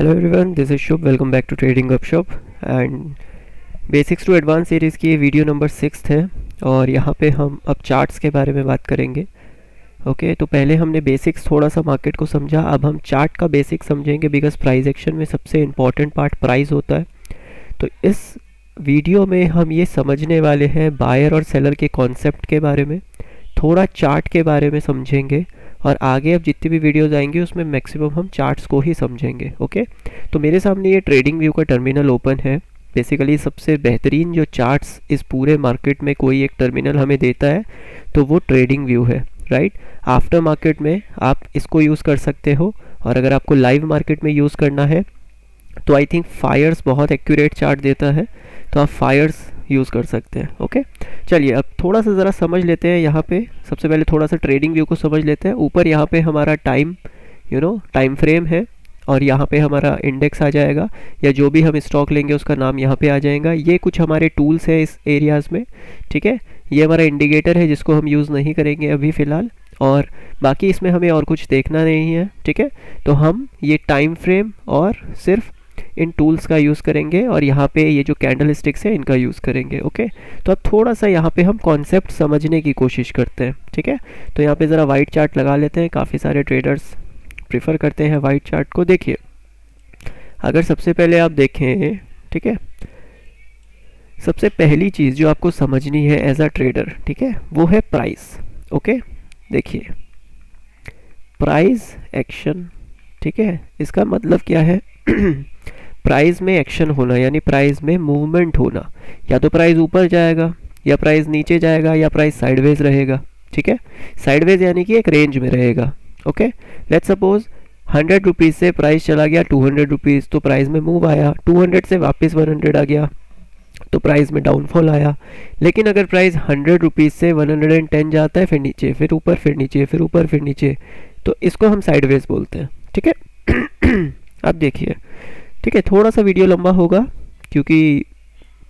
Hello everyone, this is Shubh. Welcome back to trading Gapshap and basics to advance series की ये video number 6 है और यहाँ पे हम अब चार्ट्स के बारे में बात करेंगे। ओके, तो पहले हमने बेसिक्स थोड़ा सा मार्केट को समझा, अब हम चार्ट का बेसिक समझेंगे बिकॉज प्राइस एक्शन में सबसे इम्पॉर्टेंट पार्ट प्राइस होता है। तो इस वीडियो में हम ये समझने वाले हैं बायर और सेलर के कॉन्सेप्ट के बारे में, थोड़ा चार्ट के बारे में समझेंगे और आगे अब जितनी भी वीडियोस आएंगी उसमें मैक्सिमम हम चार्ट्स को ही समझेंगे। ओके, तो मेरे सामने ये ट्रेडिंग व्यू का टर्मिनल ओपन है। बेसिकली सबसे बेहतरीन जो चार्ट्स इस पूरे मार्केट में कोई एक टर्मिनल हमें देता है तो वो ट्रेडिंग व्यू है, राइट। आफ्टर मार्केट में आप इसको यूज़ कर सकते हो और अगर आपको लाइव मार्केट में यूज़ करना है तो आई थिंक फायर्स बहुत एक्यूरेट चार्ट देता है, तो आप फायर्स यूज़ कर सकते हैं। ओके, चलिए अब थोड़ा सा ज़रा समझ लेते हैं। यहाँ पे सबसे पहले थोड़ा सा ट्रेडिंग व्यू को समझ लेते हैं। ऊपर यहाँ पे हमारा टाइम टाइम फ्रेम है और यहाँ पे हमारा इंडेक्स आ जाएगा या जो भी हम स्टॉक लेंगे उसका नाम यहाँ पे आ जाएगा। ये कुछ हमारे टूल्स हैं इस एरियाज़ में, ठीक है। ये हमारा इंडिकेटर है जिसको हम यूज़ नहीं करेंगे अभी फ़िलहाल, और बाकी इसमें हमें और कुछ देखना नहीं है, ठीक है। तो हम ये टाइम फ्रेम और सिर्फ इन टूल्स का यूज़ करेंगे और यहाँ पे ये जो कैंडल स्टिक्स है इनका यूज़ करेंगे। ओके, तो अब थोड़ा सा यहाँ पे हम कॉन्सेप्ट समझने की कोशिश करते हैं, ठीक है। तो यहाँ पे ज़रा वाइट चार्ट लगा लेते हैं। काफ़ी सारे ट्रेडर्स प्रेफर करते हैं वाइट चार्ट को। देखिए, अगर सबसे पहले आप देखें, ठीक है, सबसे पहली चीज़ जो आपको समझनी है एज अ ट्रेडर, ठीक है, वो है प्राइस। ओके, देखिए प्राइस एक्शन, ठीक है, इसका मतलब क्या है प्राइस में एक्शन होना यानी प्राइस में मूवमेंट होना। या तो प्राइस ऊपर जाएगा या प्राइस नीचे जाएगा या प्राइस साइडवेज रहेगा, ठीक है। साइडवेज यानी कि एक रेंज में रहेगा। ओके, लेट्स सपोज 100 रुपीज़ से प्राइस चला गया 200 रुपीज़, तो प्राइस में मूव आया। 200 से वापस 100 आ गया तो प्राइस में डाउनफॉल आया। लेकिन अगर प्राइस 100 रुपीज़ से 110 जाता है, फिर नीचे, फिर ऊपर, फिर नीचे, फिर ऊपर, फिर नीचे, तो इसको हम साइडवेज बोलते हैं, ठीक है। अब देखिए, ठीक है, थोड़ा सा वीडियो लंबा होगा क्योंकि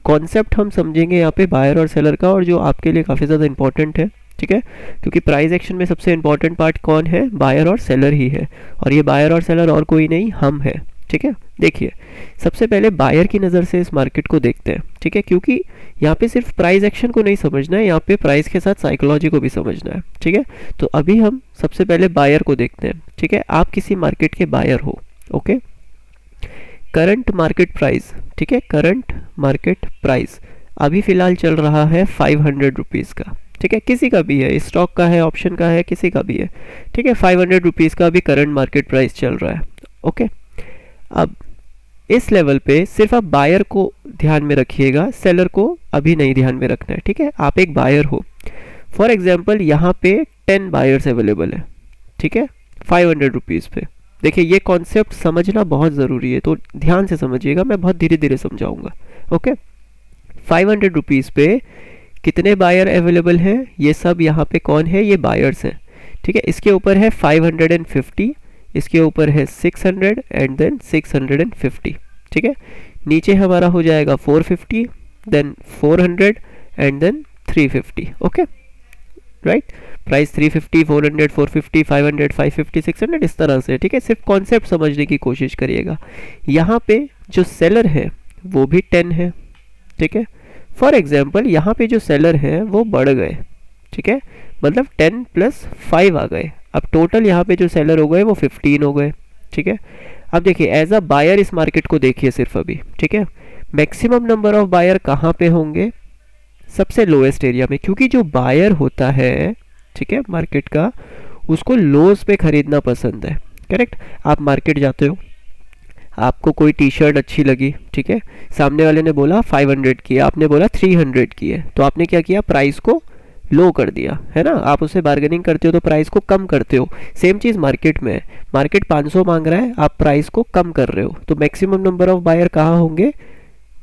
कॉन्सेप्ट हम समझेंगे यहाँ पे बायर और सेलर का, और जो आपके लिए काफ़ी ज़्यादा इंपॉर्टेंट है, ठीक है। क्योंकि प्राइस एक्शन में सबसे इंपॉर्टेंट पार्ट कौन है? बायर और सेलर ही है, और ये बायर और सेलर और कोई नहीं, हम है, ठीक है। देखिए, सबसे पहले बायर की नज़र से इस मार्केट को देखते हैं, ठीक है, क्योंकि यहाँ पे सिर्फ प्राइस एक्शन को नहीं समझना है, यहाँ पे प्राइस के साथ साइकोलॉजी को भी समझना है, ठीक है। तो अभी हम सबसे पहले बायर को देखते हैं, ठीक है। आप किसी मार्केट के बायर हो, ओके। करंट मार्केट प्राइस, ठीक है, करंट मार्केट प्राइस अभी फ़िलहाल चल रहा है 500 रुपीज़ का, ठीक है। किसी का भी है, स्टॉक का है, ऑप्शन का है, किसी का भी है, ठीक है। 500 रुपीज़ का अभी करंट मार्केट प्राइस चल रहा है। ओके, अब इस लेवल पे सिर्फ आप बायर को ध्यान में रखिएगा, सेलर को अभी नहीं ध्यान में रखना है, ठीक है। आप एक बायर हो, फॉर एग्जाम्पल यहाँ पे 10 बायर्स अवेलेबल है, ठीक है, 500 रुपीज़ पे। देखिए, ये कॉन्सेप्ट समझना बहुत ज़रूरी है, तो ध्यान से समझिएगा, मैं बहुत धीरे धीरे समझाऊंगा। ओके, 500 रुपीज़ पे कितने बायर अवेलेबल हैं? ये सब यहाँ पे कौन है? ये बायर्स हैं, ठीक है। इसके ऊपर है 550, इसके ऊपर है 600 एंड देन 650, ठीक है। नीचे हमारा हो जाएगा 450, then 400 and then 350। Okay, right. Price 350, 400, 450, 500, 550, 600 इस तरह से, ठीक है। सिर्फ कॉन्सेप्ट समझने की कोशिश करिएगा। यहाँ पे जो सेलर है वो भी 10 है, ठीक है। फॉर एग्जाम्पल यहाँ पे जो सेलर है वो बढ़ गए, ठीक है, मतलब 10 + 5 आ गए। अब टोटल यहाँ पे जो सेलर हो गए वो 15 हो गए, ठीक है। अब देखिए, एज अ बायर इस मार्केट को देखिए सिर्फ अभी, ठीक है। मैक्सिमम नंबर ऑफ बायर कहाँ पे होंगे? सबसे लोएस्ट एरिया में, क्योंकि जो बायर होता है, ठीक है, मार्केट का, उसको लोज पे खरीदना पसंद है, करेक्ट। आप मार्केट जाते हो, आपको कोई टी शर्ट अच्छी लगी, ठीक है, सामने वाले ने बोला 500 की है, आपने बोला 300 की है, तो आपने क्या किया? प्राइस को लो कर दिया, है ना। आप उससे बार्गेनिंग करते हो तो प्राइस को कम करते हो। सेम चीज़ मार्केट में है, मार्केट 500 मांग रहा है, आप प्राइस को कम कर रहे हो, तो मैक्सिमम नंबर ऑफ बायर कहाँ होंगे?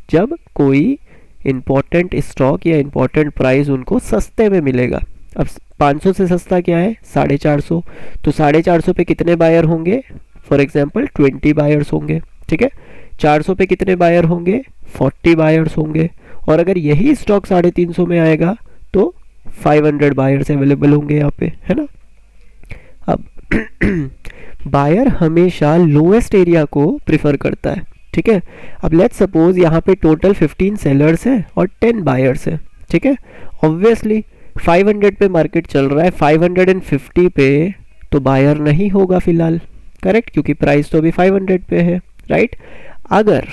जब कोई इम्पॉर्टेंट स्टॉक या इम्पॉर्टेंट प्राइस उनको सस्ते में मिलेगा। अब 500 से सस्ता क्या है? 450, तो 450 पे कितने बायर होंगे? फॉर एग्जांपल 20 बायर्स होंगे, ठीक है। 400 पे कितने बायर होंगे? 40 बायर्स होंगे। और अगर यही स्टॉक 350 में आएगा तो 500 बायर्स अवेलेबल होंगे यहाँ पे, है ना। अब बायर हमेशा लोएस्ट एरिया को प्रिफर करता है, ठीक है। अब लेट्स सपोज यहाँ पे टोटल 15 सेलर्स हैं और 10 बायर्स हैं, ठीक है। ऑब्वियसली 500 पे मार्केट चल रहा है, 550 पे तो बायर नहीं होगा फिलहाल, करेक्ट, क्योंकि प्राइस तो अभी 500 पे है, राइट। अगर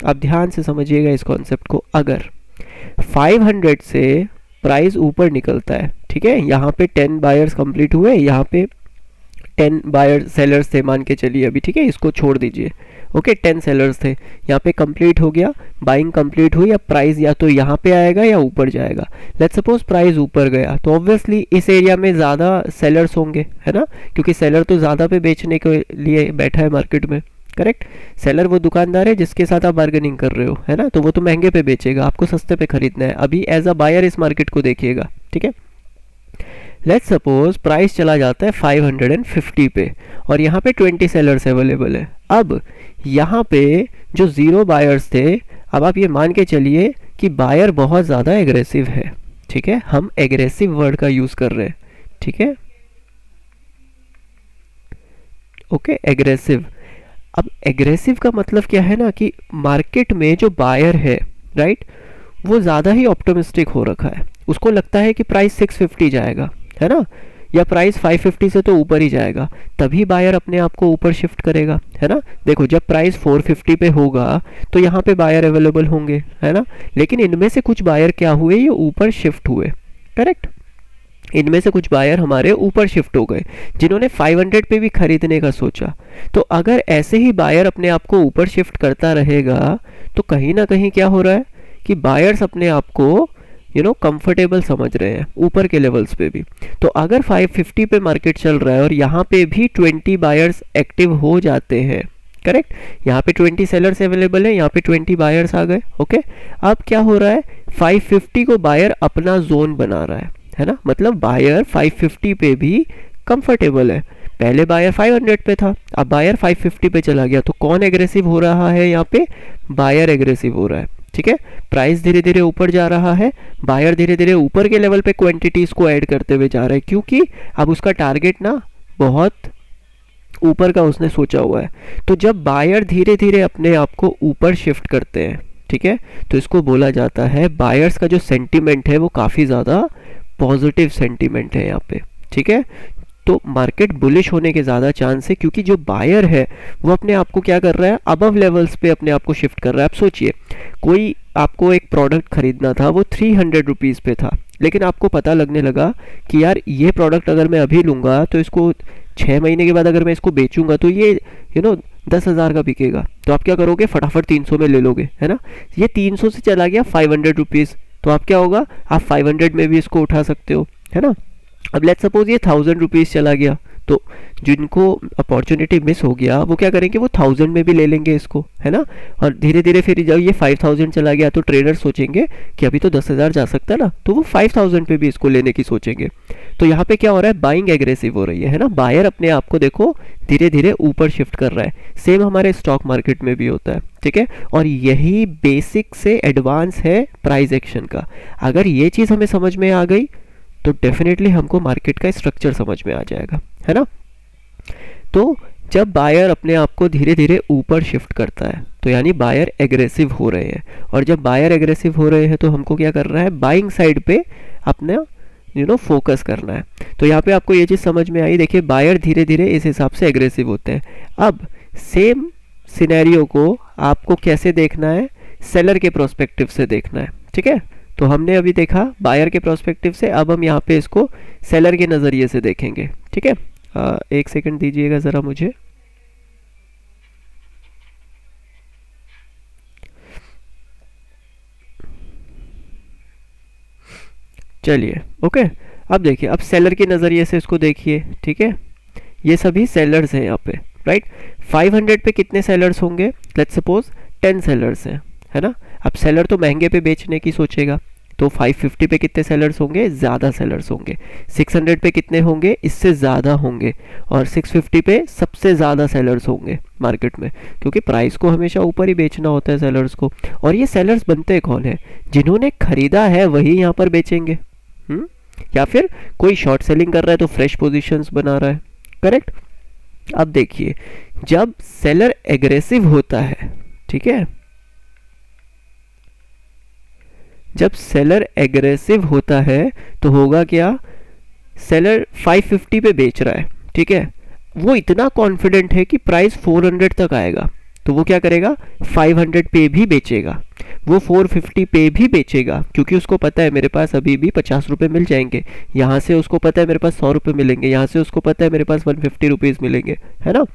आप ध्यान से समझिएगा इस कॉन्सेप्ट को, अगर 500 से प्राइस ऊपर निकलता है, ठीक है, यहाँ पे 10 बायर्स कंप्लीट हुए, यहाँ पे 10 बायर सेलर्स थे मान के चलिए अभी, ठीक है, इसको छोड़ दीजिए, ओके 10 सेलर्स थे, यहाँ पे कंप्लीट हो गया, बाइंग कंप्लीट हुई। अब प्राइस या तो यहाँ पे आएगा या ऊपर जाएगा। लेट्स सपोज प्राइस ऊपर गया तो ऑब्वियसली इस एरिया में ज़्यादा सेलर्स होंगे, है ना, क्योंकि सेलर तो ज़्यादा पे बेचने के लिए बैठा है मार्केट में, करेक्ट। सेलर वो दुकानदार है जिसके साथ आप बार्गेनिंग कर रहे हो, है ना, तो वो तो महंगे पे बेचेगा, आपको सस्ते पे खरीदना है। अभी एज अ बायर इस मार्केट को देखिएगा, ठीक है। लेट्स सपोज प्राइस चला जाता है 550 पे और यहाँ पे 20 सेलर्स अवेलेबल है। अब यहाँ पे जो ज़ीरो बायर्स थे, अब आप ये मान के चलिए कि बायर बहुत ज़्यादा एग्रेसिव है, ठीक है, हम एग्रेसिव वर्ड का यूज़ कर रहे हैं, ठीक है, ओके एग्रेसिव। अब एग्रेसिव का मतलब क्या है ना कि मार्केट में जो बायर है, राइट, वो ज़्यादा ही ऑप्टिमिस्टिक हो रखा है, उसको लगता है कि प्राइस 650 जाएगा, है ना, या प्राइस 550 से तो ऊपर ही जाएगा, तभी बायर अपने आप को ऊपर शिफ्ट करेगा, है ना। देखो जब प्राइस 450 पे होगा तो यहाँ पे बायर अवेलेबल होंगे, है ना, लेकिन इनमें से कुछ बायर क्या हुए, ये ऊपर शिफ्ट हुए, करेक्ट। इनमें से कुछ बायर हमारे ऊपर शिफ्ट हो गए जिन्होंने 500 पे भी खरीदने का सोचा। तो अगर ऐसे ही बायर अपने आप को ऊपर शिफ्ट करता रहेगा तो कहीं ना कहीं क्या हो रहा है कि बायर्स अपने आप को कंफर्टेबल समझ रहे हैं ऊपर के लेवल्स पे भी। तो अगर 550 पे मार्केट चल रहा है और यहाँ पे भी 20 बायर्स एक्टिव हो जाते हैं, करेक्ट, यहाँ पे 20 सेलर्स अवेलेबल है, यहाँ पे 20 बायर्स आ गए, ओके। अब क्या हो रहा है, 550 को बायर अपना जोन बना रहा है ना, मतलब बायर 550 पे भी कंफर्टेबल है। पहले बायर 500 पे था, अब बायर 550 पे चला गया, तो कौन एग्रेसिव हो रहा है यहाँ पे, बायर एग्रेसिव हो रहा है, ठीक है। प्राइस धीरे धीरे ऊपर जा रहा है, बायर धीरे धीरे ऊपर के लेवल पे क्वांटिटीज को ऐड करते हुए जा रहा है, क्योंकि अब उसका टारगेट ना बहुत ऊपर का उसने सोचा हुआ है। तो जब बायर धीरे धीरे अपने आप को ऊपर शिफ्ट करते हैं, ठीक है, तो इसको बोला जाता है बायर्स का जो सेंटीमेंट है वो काफ़ी ज़्यादा पॉजिटिव सेंटीमेंट है यहाँ पे, ठीक है। तो मार्केट बुलिश होने के ज़्यादा चांस है, क्योंकि जो बायर है वो अपने आप को क्या कर रहा है, अबव लेवल्स पे अपने आप को शिफ्ट कर रहा है। आप सोचिए कोई आपको एक प्रोडक्ट खरीदना था, वो 300 रुपीज़ पे था, लेकिन आपको पता लगने लगा कि यार ये प्रोडक्ट अगर मैं अभी लूँगा तो इसको 6 महीने के बाद अगर मैं इसको बेचूंगा तो ये 10,000 का बिकेगा। तो आप क्या करोगे, फटाफट 300 में ले लोगे, है ना। ये 300 से चला गया 500 रुपीज़, तो आप क्या होगा, आप 500 में भी इसको उठा सकते हो, है ना। अब लेट्स सपोज ये 1000 रुपीज़ चला गया, तो जिनको अपॉर्चुनिटी मिस हो गया वो क्या करेंगे, वो 1000 में भी ले लेंगे इसको, है ना। और धीरे धीरे फिर जब ये 5000 चला गया तो ट्रेडर सोचेंगे कि अभी तो 10,000 जा सकता है ना, तो वो 5000 पे भी इसको लेने की सोचेंगे। तो यहाँ पे क्या हो रहा है, बाइंग एग्रेसिव हो रही है ना, बायर अपने आप को देखो धीरे धीरे ऊपर शिफ्ट कर रहा है। सेम हमारे स्टॉक मार्केट में भी होता है, ठीक है, और यही बेसिक से एडवांस है प्राइस एक्शन का। अगर ये चीज़ हमें समझ में आ गई तो डेफिनेटली हमको मार्केट का स्ट्रक्चर समझ में आ जाएगा, है ना। तो जब बायर अपने आप को धीरे धीरे ऊपर शिफ्ट करता है तो यानी बायर एग्रेसिव हो रहे हैं, और जब बायर एग्रेसिव हो रहे हैं तो हमको क्या करना है, बाइंग साइड पे अपना फोकस करना है। तो यहाँ पे आपको ये चीज़ समझ में आई, देखिए बायर धीरे धीरे इस हिसाब से एग्रेसिव होते हैं। अब सेम सिनेरियो को आपको कैसे देखना है, सेलर के प्रोस्पेक्टिव से देखना है, ठीक है। तो हमने अभी देखा बायर के प्रोस्पेक्टिव से, अब हम यहाँ पे इसको सेलर के नज़रिए से देखेंगे, ठीक है। एक सेकंड दीजिएगा ज़रा मुझे। चलिए ओके, अब देखिए, अब सेलर के नज़रिए से इसको देखिए, ठीक है। ये सभी सेलर्स हैं यहाँ पे, राइट। 500 पे कितने सेलर्स होंगे, लेट्स सपोज 10 सेलर्स हैं, है ना। अब सेलर तो महंगे पे बेचने की सोचेगा, तो 550 पे कितने सेलर्स होंगे, ज़्यादा सेलर्स होंगे। 600 पे कितने होंगे, इससे ज़्यादा होंगे। और 650 पे सबसे ज़्यादा सेलर्स होंगे मार्केट में, क्योंकि प्राइस को हमेशा ऊपर ही बेचना होता है सेलर्स को। और ये सेलर्स बनते कौन है, जिन्होंने खरीदा है वही यहाँ पर बेचेंगे, या फिर कोई शॉर्ट सेलिंग कर रहा है तो फ्रेश पोजीशंस बना रहा है, करेक्ट। अब देखिए, जब सेलर एग्रेसिव होता है, ठीक है, जब सेलर एग्रेसिव होता है तो होगा क्या, सेलर 550 पे बेच रहा है, ठीक है, वो इतना कॉन्फिडेंट है कि प्राइस 400 तक आएगा, तो वो क्या करेगा, 500 पे भी बेचेगा, वो 450 पे भी बेचेगा, क्योंकि उसको पता है मेरे पास अभी भी 50 रुपये मिल जाएंगे, यहाँ से उसको पता है मेरे पास 100 रुपये मिलेंगे, यहाँ से उसको पता है मेरे पास 150 रुपीज़ मिलेंगे, है ना।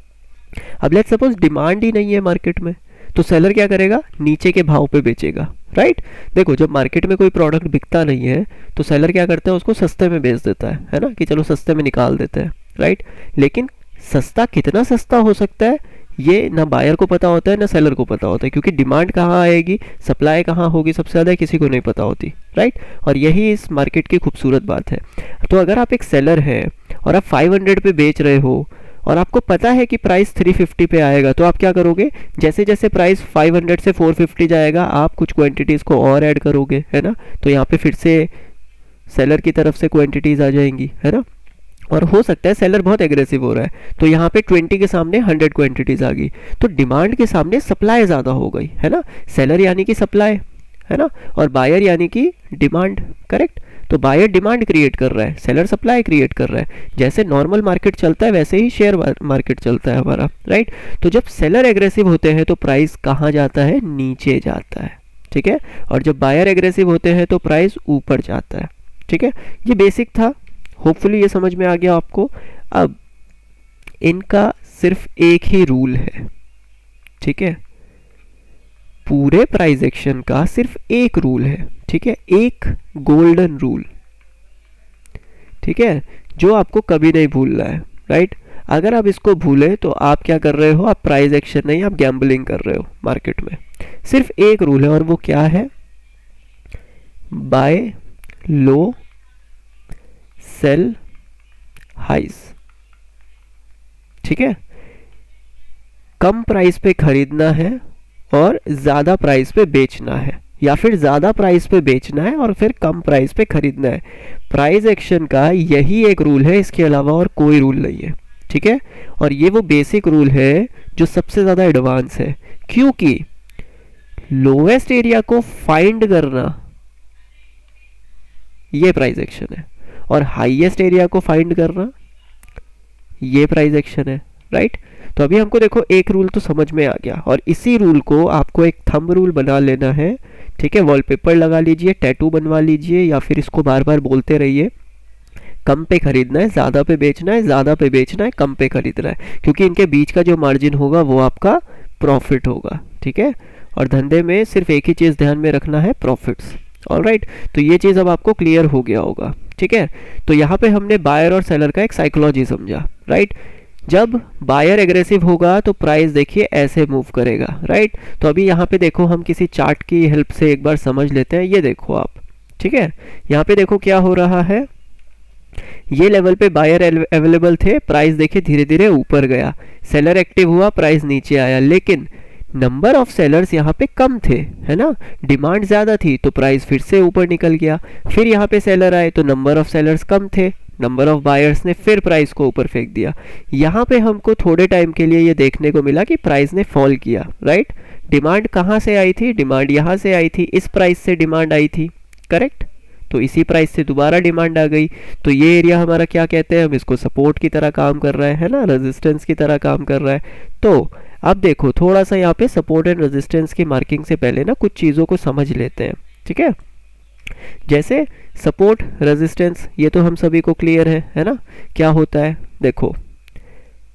अब लेट्स सपोज डिमांड ही नहीं है मार्केट में, तो सेलर क्या करेगा, नीचे के भाव पे बेचेगा, राइट। देखो, जब मार्केट में कोई प्रोडक्ट बिकता नहीं है तो सेलर क्या करता है, उसको सस्ते में बेच देता है ना, कि चलो सस्ते में निकाल देते हैं, राइट। लेकिन सस्ता कितना सस्ता हो सकता है, ये ना बायर को पता होता है ना सेलर को पता होता है, क्योंकि डिमांड कहाँ आएगी, सप्लाई कहाँ होगी सबसे ज़्यादा, किसी को नहीं पता होती, राइट। और यही इस मार्केट की खूबसूरत बात है। तो अगर आप एक सेलर हैं और आप 500 पे बेच रहे हो और आपको पता है कि प्राइस 350 पे आएगा, तो आप क्या करोगे, जैसे जैसे प्राइस 500 से 450 जाएगा आप कुछ क्वांटिटीज़ को और ऐड करोगे, है ना। तो यहाँ पे फिर से सेलर की तरफ से क्वांटिटीज़ आ जाएंगी, है ना। और हो सकता है सेलर बहुत एग्रेसिव हो रहा है, तो यहाँ पे 20 के सामने 100 क्वांटिटीज़ आ गई, तो डिमांड के सामने सप्लाई ज़्यादा हो गई, है ना। सेलर यानी कि सप्लाई, है ना, और बायर यानी कि डिमांड, करेक्ट। तो बायर डिमांड क्रिएट कर रहा है, सेलर सप्लाई क्रिएट कर रहा है। जैसे नॉर्मल मार्केट चलता है वैसे ही शेयर मार्केट चलता है हमारा, राइट। तो जब सेलर एग्रेसिव होते हैं तो प्राइस कहाँ जाता है, नीचे जाता है, ठीक है। और जब बायर एग्रेसिव होते हैं तो प्राइस ऊपर जाता है, ठीक है। ये बेसिक था, होपफुली ये समझ में आ गया आपको। अब इनका सिर्फ एक ही रूल है, ठीक है, पूरे प्राइस एक्शन का सिर्फ एक रूल है, ठीक है, एक गोल्डन रूल, ठीक है, जो आपको कभी नहीं भूलना है, राइट। अगर आप इसको भूले तो आप क्या कर रहे हो, आप प्राइस एक्शन नहीं, आप गैम्बलिंग कर रहे हो मार्केट में। सिर्फ एक रूल है और वो क्या है, बाय लो सेल हाइज, ठीक है। कम प्राइस पे खरीदना है और ज़्यादा प्राइस पे बेचना है, या फिर ज़्यादा प्राइस पे बेचना है और फिर कम प्राइस पे खरीदना है। प्राइस एक्शन का यही एक रूल है, इसके अलावा और कोई रूल नहीं है, ठीक है। और ये वो बेसिक रूल है जो सबसे ज़्यादा एडवांस है, क्योंकि लोवेस्ट एरिया को फाइंड करना ये प्राइस एक्शन है और हाईएस्ट एरिया को फाइंड करना ये प्राइस एक्शन है, राइट। तो अभी हमको देखो एक रूल तो समझ में आ गया, और इसी रूल को आपको एक थंब रूल बना लेना है, ठीक है। वॉलपेपर लगा लीजिए, टैटू बनवा लीजिए, या फिर इसको बार बार बोलते रहिए, कम पे खरीदना है, ज़्यादा पे बेचना है, ज़्यादा पे बेचना है, कम पे खरीदना है, क्योंकि इनके बीच का जो मार्जिन होगा वो आपका प्रॉफिट होगा, ठीक है। और धंधे में सिर्फ एक ही चीज़ ध्यान में रखना है, प्रॉफिट्स, ऑलराइट। तो ये चीज़ अब आपको क्लियर हो गया होगा, ठीक है। तो यहाँ पे हमने बायर और सेलर का एक साइकोलॉजी समझा, राइट। जब बायर एग्रेसिव होगा तो प्राइस देखिए ऐसे मूव करेगा, राइट। तो अभी यहाँ पे देखो, हम किसी चार्ट की हेल्प से एक बार समझ लेते हैं। ये देखो आप, ठीक है, यहाँ पे देखो क्या हो रहा है, ये लेवल पे बायर अवेलेबल थे, प्राइस देखिए धीरे धीरे ऊपर गया, सेलर एक्टिव हुआ, प्राइस नीचे आया, लेकिन नंबर ऑफ सेलर्स यहाँ पे कम थे, है ना, डिमांड ज़्यादा थी तो प्राइस फिर से ऊपर निकल गया। फिर यहाँ पे सेलर आए तो नंबर ऑफ सेलर्स कम थे, नंबर ऑफ बायर्स ने फिर प्राइस को ऊपर फेंक दिया। यहाँ पे हमको थोड़े टाइम के लिए ये देखने को मिला कि प्राइस ने फॉल किया, राइट। डिमांड कहाँ से आई थी, डिमांड यहाँ से आई थी, इस प्राइस से डिमांड आई थी, करेक्ट। तो इसी प्राइस से दोबारा डिमांड आ गई, तो ये एरिया हमारा क्या कहते हैं, हम इसको सपोर्ट की तरह काम कर रहा है ना, रेजिस्टेंस की तरह काम कर रहा है। तो अब देखो थोड़ा सा यहाँ पे सपोर्ट एंड रेजिस्टेंस की मार्किंग से पहले ना कुछ चीज़ों को समझ लेते हैं, ठीक है। जैसे सपोर्ट रेजिस्टेंस ये तो हम सभी को क्लियर है ना, क्या होता है। देखो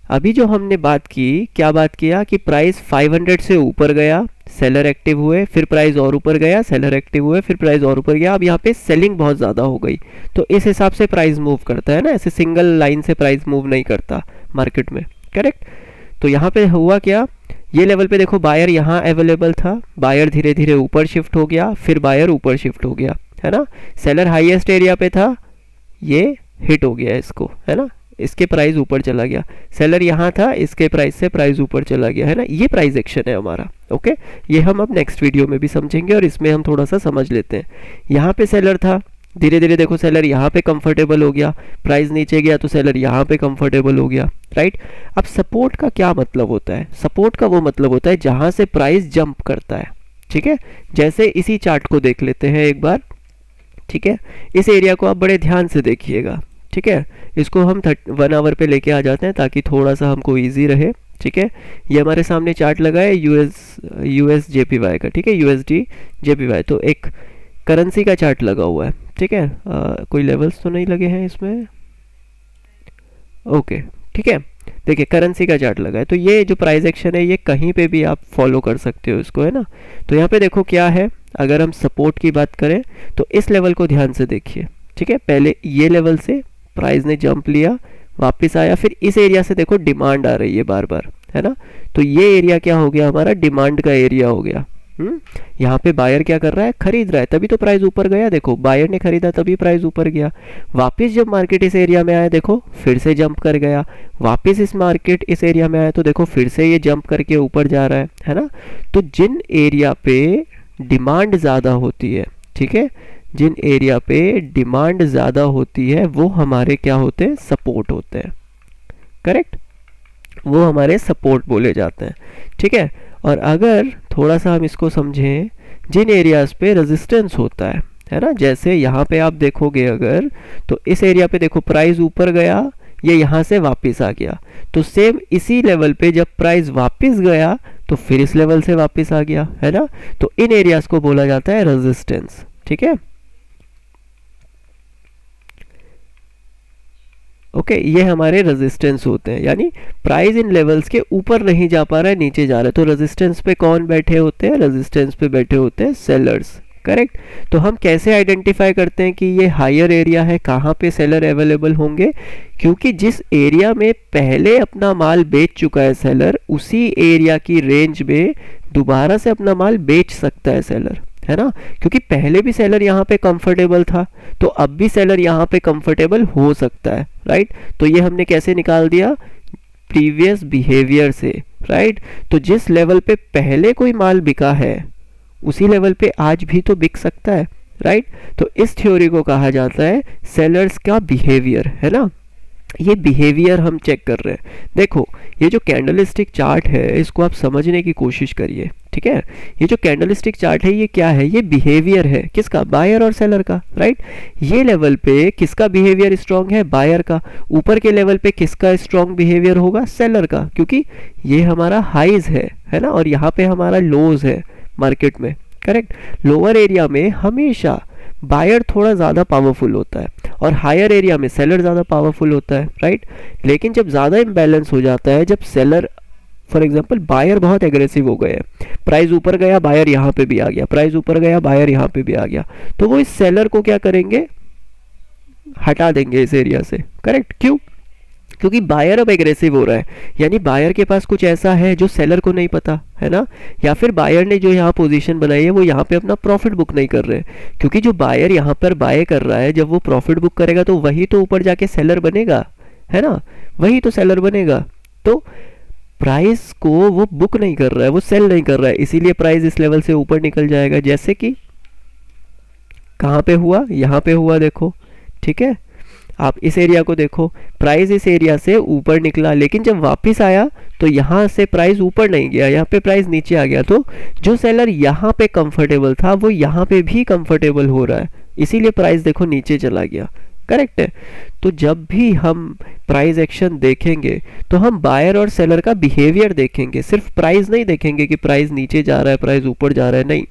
अभी जो हमने बात की, क्या बात किया कि प्राइस 500 से ऊपर गया, सेलर एक्टिव हुए, फिर प्राइस और ऊपर गया, सेलर एक्टिव हुए, फिर प्राइस और ऊपर गया। अब यहाँ पे सेलिंग बहुत ज़्यादा हो गई, तो इस हिसाब से प्राइस मूव करता है ना, ऐसे सिंगल लाइन से प्राइस मूव नहीं करता मार्केट में, करेक्ट। तो यहाँ पे हुआ क्या, ये लेवल पे देखो बायर यहाँ अवेलेबल था, बायर धीरे धीरे ऊपर शिफ्ट हो गया, फिर बायर ऊपर शिफ्ट हो गया, है ना। सेलर हाईएस्ट एरिया पे था, ये हिट हो गया इसको, है ना, इसके प्राइस ऊपर चला गया। सेलर यहाँ था, इसके प्राइस से प्राइस ऊपर चला गया, है ना। ये प्राइस एक्शन है हमारा, ओके। ये हम अब नेक्स्ट वीडियो में भी समझेंगे और इसमें हम थोड़ा सा समझ लेते हैं। यहाँ पे सेलर था, धीरे धीरे देखो सेलर यहाँ पे कंफर्टेबल हो गया, प्राइस नीचे गया तो सेलर यहाँ पे कंफर्टेबल हो गया, राइट। अब सपोर्ट का क्या मतलब होता है? सपोर्ट का वो मतलब होता है जहाँ से प्राइस जंप करता है, ठीक है। जैसे इसी चार्ट को देख लेते हैं एक बार, ठीक है। इस एरिया को आप बड़े ध्यान से देखिएगा, ठीक है। इसको हम 1 आवर पे लेके आ जाते हैं ताकि थोड़ा सा हमको इजी रहे, ठीक है। ये हमारे सामने चार्ट लगा है यूएस जेपीवाई का, ठीक है, यूएसडी जेपीवाई। तो एक करेंसी का चार्ट लगा हुआ है, ठीक है। कोई लेवल्स तो नहीं लगे हैं इसमें, ओके, ठीक है। देखिए करेंसी का चार्ट लगा है, तो ये जो प्राइस एक्शन है ये कहीं पे भी आप फॉलो कर सकते हो इसको, है ना। तो यहाँ पे देखो क्या है, अगर हम सपोर्ट की बात करें तो इस लेवल को ध्यान से देखिए, ठीक है। पहले ये लेवल से प्राइस ने जंप लिया, वापस आया, फिर इस एरिया से देखो डिमांड आ रही है बार बार, है ना। तो ये एरिया क्या हो गया, हमारा डिमांड का एरिया हो गया। यहाँ पे बायर क्या कर रहा है, खरीद रहा है, तभी तो प्राइस ऊपर गया। देखो बायर ने खरीदा तभी प्राइस ऊपर गया। वापस जब मार्केट इस एरिया में आया देखो फिर से जंप कर गया, वापस इस मार्केट इस एरिया में आया तो देखो फिर से ये जंप करके ऊपर जा रहा है ना। तो जिन एरिया पे डिमांड ज़्यादा होती है, ठीक है, जिन एरिया पे डिमांड ज़्यादा होती है वो हमारे क्या होते हैं, सपोर्ट होते हैं, करेक्ट। वो हमारे सपोर्ट बोले जाते हैं, ठीक है। और अगर थोड़ा सा हम इसको समझें, जिन एरियाज पे रेजिस्टेंस होता है ना, जैसे यहाँ पे आप देखोगे अगर, तो इस एरिया पे देखो प्राइस ऊपर गया, ये यहाँ से वापस आ गया, तो सेम इसी लेवल पे जब प्राइस वापस गया तो फिर इस लेवल से वापस आ गया, है ना। तो इन एरियाज को बोला जाता है रेजिस्टेंस, ठीक है। ओके, ये हमारे रेजिस्टेंस होते हैं, यानी प्राइस इन लेवल्स के ऊपर नहीं जा पा रहा है, नीचे जा रहा है। तो रेजिस्टेंस पे कौन बैठे होते हैं, रेजिस्टेंस पे बैठे होते हैं सेलर्स, करेक्ट। तो हम कैसे आइडेंटिफाई करते हैं कि ये हायर एरिया है, कहाँ पे सेलर अवेलेबल होंगे, क्योंकि जिस एरिया में पहले अपना माल बेच चुका है सेलर, उसी एरिया की रेंज में दोबारा से अपना माल बेच सकता है सेलर, है ना। क्योंकि पहले भी सेलर यहाँ पे कंफर्टेबल था, तो अब भी सेलर यहाँ पे कंफर्टेबल हो सकता है, राइट। तो ये हमने कैसे निकाल दिया, प्रीवियस बिहेवियर से, राइट। तो जिस लेवल पे पहले कोई माल बिका है उसी लेवल पे आज भी तो बिक सकता है, राइट। तो इस थ्योरी को कहा जाता है सेलर्स का बिहेवियर, है ना। ये बिहेवियर हम चेक कर रहे हैं। देखो ये जो कैंडलस्टिक चार्ट है इसको आप समझने की कोशिश करिए, ठीक है। ये जो कैंडलस्टिक चार्ट है ये क्या है, ये बिहेवियर है किसका, बायर और सेलर का, राइट। ये लेवल पे किसका बिहेवियर स्ट्रांग है, बायर का। ऊपर के लेवल पे किसका स्ट्रांग बिहेवियर होगा, सेलर का, क्योंकि ये हमारा हाइज है ना, और यहाँ पे हमारा लोज है मार्केट में, करेक्ट। लोअर एरिया में हमेशा बायर थोड़ा ज़्यादा पावरफुल होता है और हायर एरिया में सेलर ज़्यादा पावरफुल होता है, राइट। लेकिन जब ज़्यादा इम्बैलेंस हो जाता है, जब सेलर फॉर एग्जांपल बायर बहुत एग्रेसिव हो गए, प्राइस ऊपर गया बायर यहाँ पे भी आ गया, प्राइस ऊपर गया बायर यहाँ पे भी आ गया, तो वो इस सेलर को क्या करेंगे, हटा देंगे इस एरिया से, करेक्ट। क्यों, क्योंकि बायर अब एग्रेसिव हो रहा है, यानी बायर के पास कुछ ऐसा है जो सेलर को नहीं पता, है ना। या फिर बायर ने जो यहाँ पोजीशन बनाई है वो यहाँ पे अपना प्रॉफिट बुक नहीं कर रहे, क्योंकि जो बायर यहाँ पर बाय कर रहा है जब वो प्रॉफिट बुक करेगा तो वही तो ऊपर जाके सेलर बनेगा, है ना, वही तो सेलर बनेगा। तो प्राइस को वो बुक नहीं कर रहा है, वो सेल नहीं कर रहा है, इसीलिए प्राइस इस लेवल से ऊपर निकल जाएगा। जैसे कि कहाँ पे हुआ, यहाँ पे हुआ, देखो, ठीक है। आप इस एरिया को देखो, प्राइस इस एरिया से ऊपर निकला, लेकिन जब वापस आया तो यहाँ से प्राइस ऊपर नहीं गया, यहाँ पे प्राइस नीचे आ गया। तो जो सेलर यहाँ पे कंफर्टेबल था वो यहाँ पे भी कंफर्टेबल हो रहा है, इसीलिए प्राइस देखो नीचे चला गया, करेक्ट है। तो जब भी हम प्राइस एक्शन देखेंगे तो हम बायर और सेलर का बिहेवियर देखेंगे, सिर्फ प्राइस नहीं देखेंगे कि प्राइस नीचे जा रहा है प्राइस ऊपर जा रहा है, नहीं,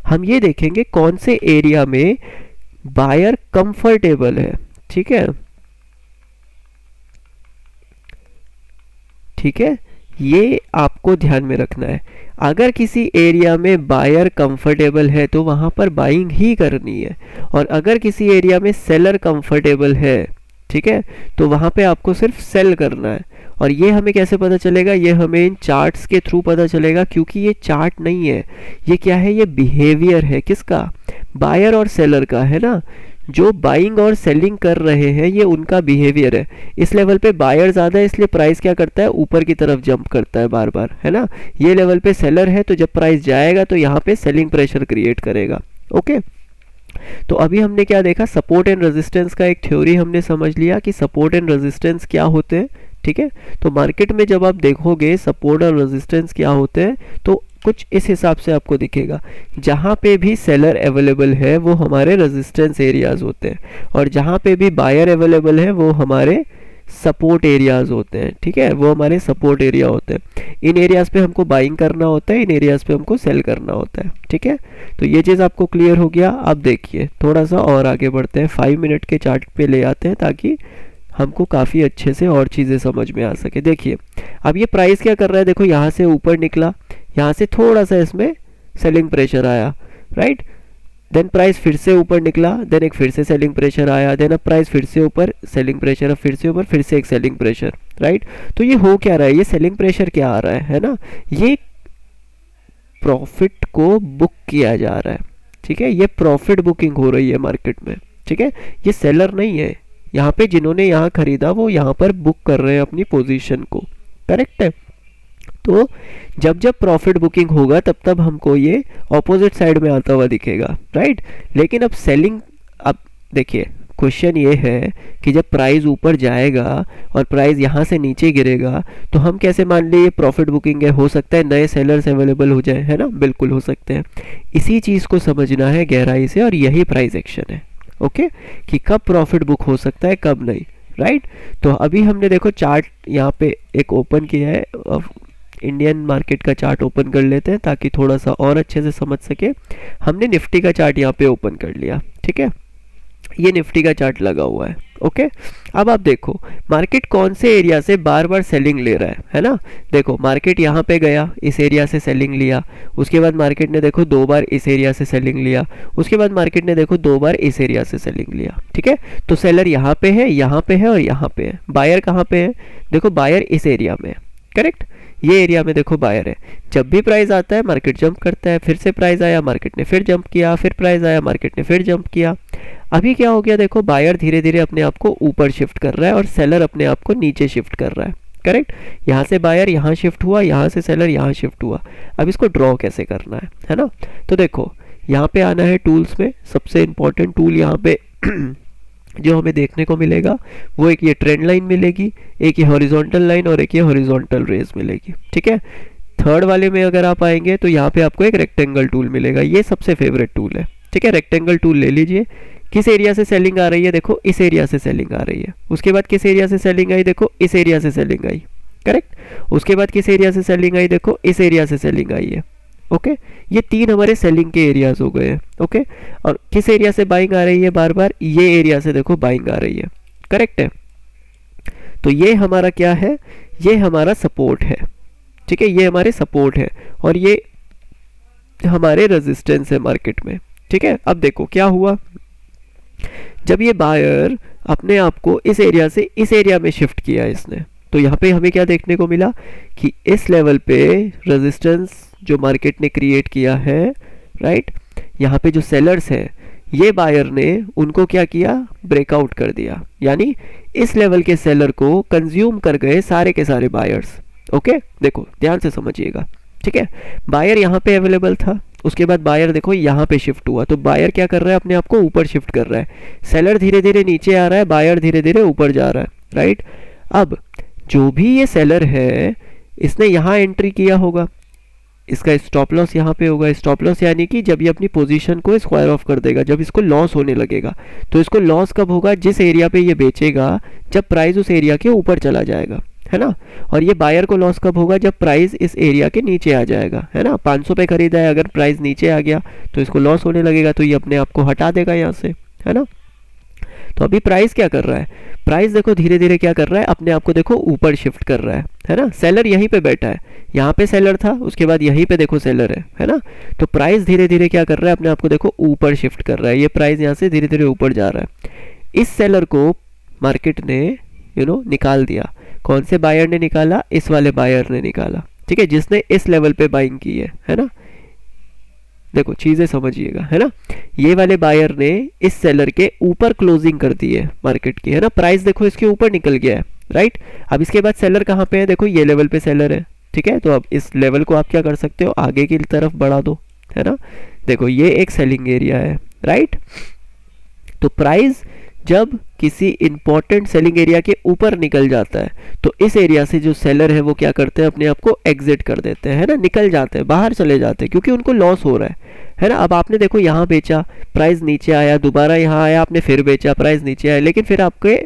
हम ये देखेंगे कौन से एरिया में बायर कंफर्टेबल है, ठीक है, ठीक है। ये आपको ध्यान में रखना है। अगर किसी एरिया में बायर कंफर्टेबल है तो वहां पर बाइंग ही करनी है, और अगर किसी एरिया में सेलर कंफर्टेबल है, ठीक है, तो वहां पे आपको सिर्फ सेल करना है। और ये हमें कैसे पता चलेगा, ये हमें इन चार्ट्स के थ्रू पता चलेगा, क्योंकि ये चार्ट नहीं है, ये क्या है, ये बिहेवियर है, किसका, बायर और सेलर का, है ना। जो बाइंग और सेलिंग कर रहे हैं ये उनका बिहेवियर है। इस लेवल पे बायर ज़्यादा है इसलिए प्राइस क्या करता है, ऊपर की तरफ जंप करता है बार बार, है ना। ये लेवल पे सेलर है तो जब प्राइस जाएगा तो यहाँ पे सेलिंग प्रेशर क्रिएट करेगा, ओके। तो अभी हमने क्या देखा, सपोर्ट एंड रेजिस्टेंस का एक थ्योरी हमने समझ लिया कि सपोर्ट एंड रेजिस्टेंस क्या होते हैं, ठीक है। तो मार्केट में जब आप देखोगे सपोर्ट और रेजिस्टेंस क्या होते हैं तो कुछ इस हिसाब से आपको दिखेगा। जहाँ पे भी सेलर अवेलेबल है वो हमारे रेजिस्टेंस एरियाज होते हैं, और जहाँ पे भी बायर अवेलेबल है वो हमारे सपोर्ट एरियाज होते हैं, ठीक है, वो हमारे सपोर्ट एरिया होते हैं। इन एरियाज पे हमको बाइंग करना होता है, इन एरियाज पे हमको सेल करना होता है, ठीक है। तो ये चीज़ आपको क्लियर हो गया। अब देखिए थोड़ा सा और आगे बढ़ते हैं, 5 मिनट के चार्ट पे ले आते हैं ताकि हमको काफ़ी अच्छे से और चीज़ें समझ में आ सके। देखिए अब ये प्राइस क्या कर रहा है, देखो यहाँ से ऊपर निकला, यहाँ से थोड़ा सा इसमें सेलिंग प्रेशर आया, राइट, देन प्राइस फिर से ऊपर निकला, देन एक फिर से सेलिंग प्रेशर आया, देन अब प्राइस फिर से ऊपर, सेलिंग प्रेशर, अब फिर से ऊपर, फिर से एक सेलिंग प्रेशर, राइट। तो ये हो क्या रहा है, ये सेलिंग प्रेशर क्या आ रहा है ना, ये प्रॉफिट को बुक किया जा रहा है, ठीक है, ये प्रॉफिट बुकिंग हो रही है मार्केट में, ठीक है। ये सेलर नहीं है, यहाँ पे जिन्होंने यहाँ खरीदा वो यहाँ पर बुक कर रहे हैं अपनी पोजीशन को, करेक्ट है। तो जब जब प्रॉफिट बुकिंग होगा तब तब हमको ये ऑपोजिट साइड में आता हुआ दिखेगा, राइट। लेकिन अब सेलिंग, अब देखिए क्वेश्चन ये है कि जब प्राइस ऊपर जाएगा और प्राइस यहाँ से नीचे गिरेगा तो हम कैसे मान लें ये प्रॉफिट बुकिंग है, हो सकता है नए सेलर्स अवेलेबल हो जाए, है ना, बिल्कुल हो सकते हैं। इसी चीज़ को समझना है गहराई से, और यही प्राइस एक्शन है, ओके, कि कब प्रॉफिट बुक हो सकता है कब नहीं, राइट। तो अभी हमने देखो चार्ट यहाँ पे एक ओपन किया है, इंडियन मार्केट का चार्ट ओपन कर लेते हैं ताकि थोड़ा सा और अच्छे से समझ सके। हमने निफ्टी का चार्ट यहाँ पे ओपन कर लिया, ठीक है, ये निफ्टी का चार्ट लगा हुआ है, ओके। अब आप देखो मार्केट कौन से एरिया से बार बार सेलिंग ले रहा है ना। देखो मार्केट यहाँ पे गया, इस एरिया से सेलिंग लिया, उसके बाद मार्केट ने देखो 2 बार इस एरिया से सेलिंग लिया, उसके बाद मार्केट ने देखो 2 बार इस एरिया से सेलिंग लिया, ठीक है। तो सेलर यहाँ पे है, यहाँ पे है और यहाँ पे है। बायर कहाँ पे है, देखो बायर इस एरिया में है, करेक्ट, ये एरिया में देखो बायर है। जब भी प्राइस आता है मार्केट जंप करता है, फिर से प्राइस आया मार्केट ने फिर जंप किया, फिर प्राइस आया मार्केट ने फिर जंप किया। अभी क्या हो गया, देखो बायर धीरे धीरे अपने आप को ऊपर शिफ्ट कर रहा है और सेलर अपने आप को नीचे शिफ्ट कर रहा है, करेक्ट। यहाँ से बायर यहाँ शिफ्ट हुआ, यहाँ से सेलर यहाँ शिफ्ट हुआ। अब इसको ड्रॉ कैसे करना है ना। तो देखो यहाँ पे आना है टूल्स में, सबसे इंपॉर्टेंट टूल यहाँ पे जो हमें देखने को मिलेगा वो एक ये ट्रेंड लाइन मिलेगी, एक ये हॉरिजॉन्टल लाइन और एक ये हॉरिजॉन्टल रेज मिलेगी, ठीक है। थर्ड वाले में अगर आप आएंगे तो यहाँ पे आपको एक रेक्टेंगल टूल मिलेगा, ये सबसे फेवरेट टूल है, ठीक है। रेक्टेंगल टूल ले लीजिए। किस एरिया से सेलिंग आ रही है, देखो इस एरिया से सेलिंग आ रही है। उसके बाद किस एरिया से सेलिंग आई, देखो इस एरिया से सेलिंग आई, करेक्ट। उसके बाद किस एरिया से सेलिंग आई, देखो इस एरिया से सेलिंग आई है, ओके। ये 3 हमारे सेलिंग के एरियाज हो गए हैं, ओके। और किस एरिया से बाइंग आ रही है, बार बार ये एरिया से देखो बाइंग आ रही है, करेक्ट है। तो ये हमारा क्या है, ये हमारा सपोर्ट है, ठीक है, ये हमारे सपोर्ट है और ये हमारे रेजिस्टेंस है मार्केट में, ठीक है। अब देखो क्या हुआ, जब ये बायर अपने आप को इस एरिया से इस एरिया में शिफ्ट किया इसने, तो यहाँ पे हमें क्या देखने को मिला कि इस लेवल पे रेजिस्टेंस जो मार्केट ने क्रिएट किया है, राइट, यहाँ पे जो सेलर्स हैं ये बायर ने उनको क्या किया, ब्रेकआउट कर दिया, यानी इस लेवल के सेलर को कंज्यूम कर गए सारे के सारे बायर्स, ओके। देखो ध्यान से समझिएगा, ठीक है। बायर यहाँ पे अवेलेबल था, उसके बाद बायर देखो यहाँ पे शिफ्ट हुआ, तो बायर क्या कर रहा है, अपने आप को ऊपर शिफ्ट कर रहा है। सेलर धीरे धीरे नीचे आ रहा है, बायर धीरे धीरे ऊपर जा रहा है, राइट। अब जो भी ये सेलर है इसने यहाँ एंट्री किया होगा, इसका स्टॉप लॉस यहाँ पे होगा। स्टॉप लॉस यानी कि जब ये अपनी पोजीशन को स्क्वायर ऑफ कर देगा, जब इसको लॉस होने लगेगा। तो इसको लॉस कब होगा, जिस एरिया पे ये बेचेगा जब प्राइस उस एरिया के ऊपर चला जाएगा, है ना। और ये बायर को लॉस कब होगा, जब प्राइस इस एरिया के नीचे आ जाएगा, है ना। 500 पे खरीदा है, अगर प्राइस नीचे आ गया तो इसको लॉस होने लगेगा, तो ये अपने आप को हटा देगा यहाँ से, है ना। तो अभी प्राइस क्या कर रहा है, प्राइस देखो धीरे धीरे क्या कर रहा है, अपने आप को देखो ऊपर शिफ्ट कर रहा है ना। सेलर यहीं पे बैठा है, यहाँ पे सेलर था, उसके बाद यहीं पे देखो सेलर है ना। तो प्राइस धीरे धीरे क्या कर रहा है, अपने आप को देखो ऊपर शिफ्ट कर रहा है। ये प्राइस यहाँ से धीरे धीरे ऊपर जा रहा है। इस सेलर को मार्केट ने निकाल दिया। कौन से बायर ने निकाला, इस वाले बायर ने निकाला, ठीक है, जिसने इस लेवल पे बाइंग की है ना। देखो चीजें समझिएगा, है ना। ये वाले बायर ने इस सेलर के ऊपर क्लोजिंग कर दी है मार्केट की, है ना। प्राइस देखो इसके ऊपर निकल गया है, राइट। अब इसके बाद सेलर कहाँ पे है, देखो ये लेवल पे सेलर है, ठीक है। तो अब इस लेवल को आप क्या कर सकते हो, आगे की तरफ बढ़ा दो, है ना। देखो ये एक सेलिंग एरिया है, राइट। तो प्राइस जब किसी इंपॉर्टेंट सेलिंग एरिया के ऊपर निकल जाता है तो इस एरिया से जो सेलर है वो क्या करते हैं, अपने आप को एग्जिट कर देते हैं, है ना, निकल जाते हैं, बाहर चले जाते हैं, क्योंकि उनको लॉस हो रहा है ना। अब आपने देखो यहाँ बेचा, प्राइस नीचे आया, दोबारा यहाँ आया, आपने फिर बेचा, प्राइस नीचे आया, लेकिन फिर आपके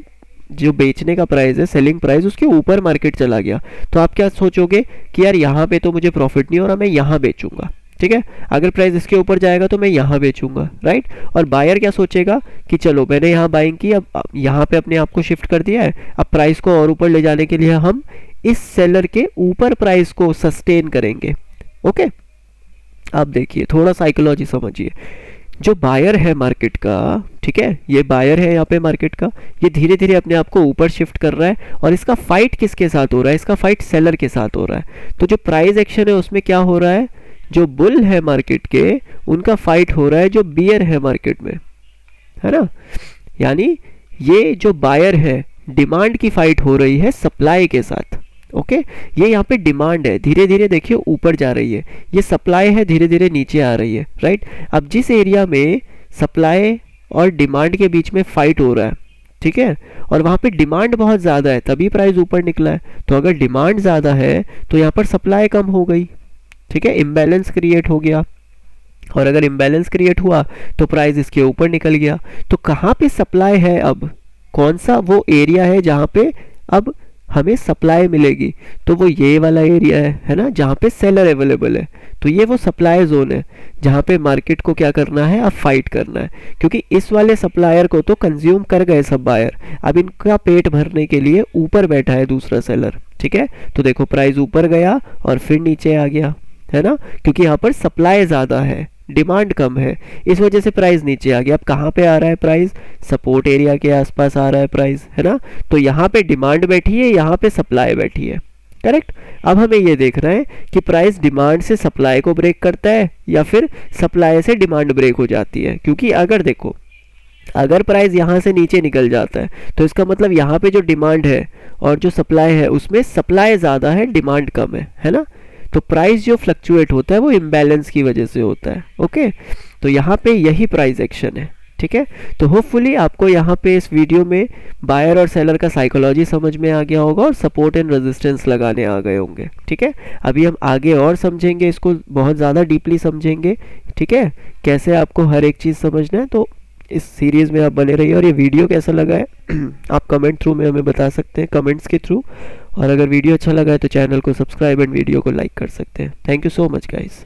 जो बेचने का प्राइस है, सेलिंग प्राइस, उसके ऊपर मार्केट चला गया, तो आप क्या सोचोगे कि यार यहाँ पे तो मुझे प्रॉफिट नहीं हो रहा, मैं यहाँ बेचूंगा, ठीक है। अगर प्राइस इसके ऊपर जाएगा तो मैं यहाँ बेचूंगा, राइट। और बायर क्या सोचेगा कि चलो मैंने यहाँ बाइंग की, अब यहाँ पे अपने आप को शिफ्ट कर दिया है, अब प्राइस को और ऊपर ले जाने के लिए हम इस सेलर के ऊपर प्राइस को सस्टेन करेंगे। ओके, अब देखिए थोड़ा साइकोलॉजी समझिए। जो बायर है मार्केट का, ठीक है, ये बायर है यहाँ पे मार्केट का, ये धीरे धीरे अपने आप को ऊपर शिफ्ट कर रहा है, और इसका फाइट किसके साथ हो रहा है, इसका फाइट सेलर के साथ हो रहा है। तो जो प्राइस एक्शन है उसमें क्या हो रहा है, जो बुल है मार्केट के उनका फाइट हो रहा है जो बियर है मार्केट में, है ना। यानी ये जो बायर है, डिमांड की फाइट हो रही है सप्लाई के साथ। ओके, ये यहाँ पे डिमांड है, धीरे धीरे देखिए ऊपर जा रही है, ये सप्लाई है, धीरे धीरे नीचे आ रही है, राइट। अब जिस एरिया में सप्लाई और डिमांड के बीच में फाइट हो रहा है, ठीक है, और वहाँ पे डिमांड बहुत ज़्यादा है तभी प्राइस ऊपर निकला है, तो अगर डिमांड ज़्यादा है तो यहाँ पर सप्लाई कम हो गई, ठीक है, इम्बैलेंस क्रिएट हो गया, और अगर इम्बैलेंस क्रिएट हुआ तो प्राइस इसके ऊपर निकल गया। तो कहाँ पे सप्लाई है, अब कौन सा वो एरिया है जहाँ पे अब हमें सप्लाई मिलेगी, तो वो ये वाला एरिया है ना, जहाँ पे सेलर अवेलेबल है। तो ये वो सप्लाई जोन है जहाँ पे मार्केट को क्या करना है, अब फाइट करना है, क्योंकि इस वाले सप्लायर को तो कंज्यूम कर गए सब बायर, अब इनका पेट भरने के लिए ऊपर बैठा है दूसरा सेलर, ठीक है। तो देखो प्राइस ऊपर गया और फिर नीचे आ गया, है ना, क्योंकि यहाँ पर सप्लाई ज़्यादा है, डिमांड कम है, इस वजह से प्राइस नीचे आ गया। अब कहाँ पे आ रहा है प्राइस, सपोर्ट एरिया के आसपास आ रहा है प्राइस, है ना। तो यहाँ पे डिमांड बैठी है, यहाँ पे सप्लाई बैठी है, करेक्ट। अब हमें ये देखना है कि प्राइस डिमांड से सप्लाई को ब्रेक करता है या फिर सप्लाई से डिमांड ब्रेक हो जाती है, क्योंकि अगर देखो अगर प्राइस यहाँ से नीचे निकल जाता है तो इसका मतलब यहाँ पे जो डिमांड है और जो सप्लाई है उसमें सप्लाई ज़्यादा है, डिमांड कम है ना। तो प्राइस जो फ्लक्चुएट होता है वो इम्बैलेंस की वजह से होता है। ओके, तो यहाँ पे यही प्राइस एक्शन है, ठीक है। तो होपफुली आपको यहाँ पे इस वीडियो में बायर और सेलर का साइकोलॉजी समझ में आ गया होगा और सपोर्ट एंड रेजिस्टेंस लगाने आ गए होंगे, ठीक है। अभी हम आगे और समझेंगे, इसको बहुत ज़्यादा डीपली समझेंगे, ठीक है, कैसे आपको हर एक चीज़ समझना है। तो इस सीरीज़ में आप बने रहिए, और ये वीडियो कैसा लगा है आप कमेंट थ्रू में हमें बता सकते हैं, कमेंट्स के थ्रू। और अगर वीडियो अच्छा लगा है तो चैनल को सब्सक्राइब एंड वीडियो को लाइक कर सकते हैं। Thank you so much guys.